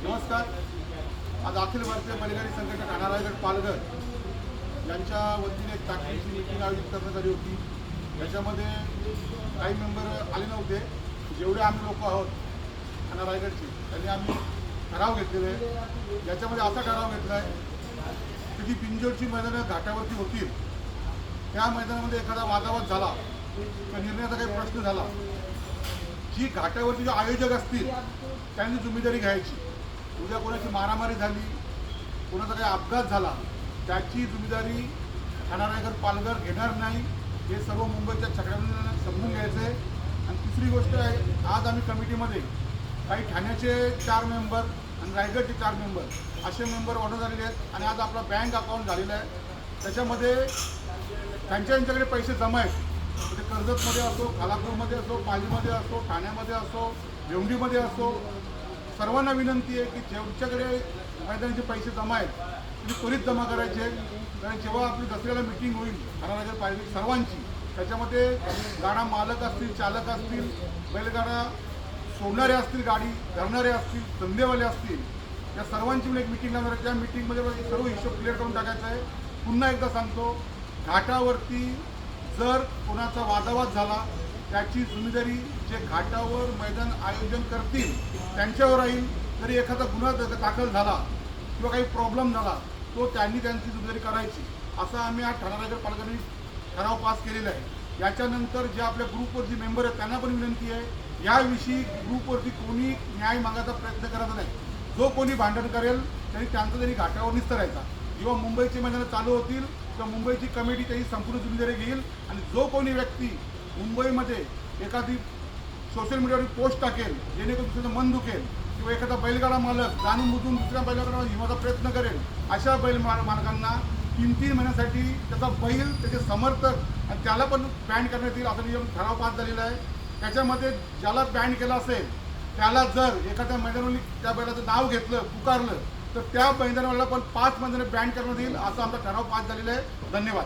नमस्कार. आज अखिल भारतीय बैलगाडी संघटना ठाणा रायगड पालघर यांच्या वतीने एक ताकदीची मीटिंग आयोजित करण्यात आली होती. याच्यामध्ये काही मेंबर आले नव्हते. जेवढे आम्ही लोक आहोत ठाणा रायगडचे त्यांनी आम्ही ठराव घेतलेले आहे. याच्यामध्ये असा ठराव घेतला आहे की जी पिंजोरची मैदानं घाटावरती होतील त्या मैदानामध्ये एखादा वादावाद झाला किंवा निर्णयाचा काही प्रश्न झाला, जी घाटावरती जे आयोजक असतील त्यांनी जिम्मेदारी घ्यायची. उद्या कोणाची मारामारी झाली, कोणाचा काही अपघात झाला, त्याची जिम्मेदारी ठाणा रायगड पालघर घेणार नाही. हे सर्व मुंबईच्या छकड्यांना समजून घ्यायचं आहे. आणि तिसरी गोष्ट आहे, आज आम्ही कमिटीमध्ये काही ठाण्याचे 4 मेंबर आणि रायगडचे 4 मेंबर असे मेंबर ऑर्डर झालेले आहेत. आणि आज आपला बँक अकाउंट झालेला आहे. त्याच्यामध्ये त्यांच्याकडे पैसे जमा आहेत. म्हणजे कर्जतमध्ये असो, खालापूरमध्ये असो, पालीमध्ये असो, ठाण्यामध्ये असो, भिवंडीमध्ये असो, सर्वांना विनंती आहे की ज्यांच्याकडे मैदानाचे पैसे जमा आहेत तुम्ही त्वरित जमा करायचे. कारण जेव्हा आपली दसऱ्याला मिटिंग होईल ठाणा रायगड पाहिजे सर्वांची, त्याच्यामध्ये गाडा मालक असतील, चालक असतील, बैलगाडा सोडणारे असतील, गाडी धरणारे असतील, धंदेवाले असतील, या सर्वांची एक मिटिंग लागणार आहे. त्या मिटिंगमध्ये सर्व हिशोब क्लिअर करून टाकायचा आहे. पुन्हा एकदा सांगतो, घाटावरती जर कोणाचा वादावाद झाला त्याची जिम्मेदारी जे घाटावर मैदान आयोजन करतील त्यांच्यावर राहील. जरी एखादा गुन्हा दाखल झाला किंवा काही प्रॉब्लेम झाला तो त्यांनी त्यांची जिम्मेदारी करायची, असा आम्ही आज ठाणा रायगड पालघरने ठराव पास केलेला आहे. याच्यानंतर जे आपल्या ग्रुपवर जे मेंबर आहेत त्यांना पण विनंती आहे, याविषयी ग्रुपवरती कोणी न्याय मागायचा प्रयत्न करायचा नाही. जो कोणी भांडण करेल त्यांनी घाटावर निस्तरायचा. जेव्हा मुंबईचे मैदानं चालू होतील तेव्हा मुंबईची कमिटी त्याची संपूर्ण जिम्मेदारी घेईल. आणि जो कोणी व्यक्ती मुंबईमध्ये एखादी सोशल मीडियावर पोस्ट टाकेल जेणेकरून दुसऱ्याचं मन दुखेल किंवा एखादा बैलगाडा मालक जाणून बुजून दुसऱ्या बैलगाडा हिमाचा प्रयत्न करेल, अशा बैल मालकांना 3-3 महिन्यासाठी त्याचा बैल, त्याचे समर्थक आणि त्याला पण बॅन करण्यात येईल असा नियम ठराव पास झालेला आहे. त्याच्यामध्ये ज्याला बॅन केला असेल त्याला जर एखाद्या मैदानावर त्या बैलाचं नाव घेतलं, पुकारलं, तर त्या मैदानाला पण 5 महिन्याने बॅन करण्यात येईल असा आमचा ठराव पास झालेला आहे. धन्यवाद.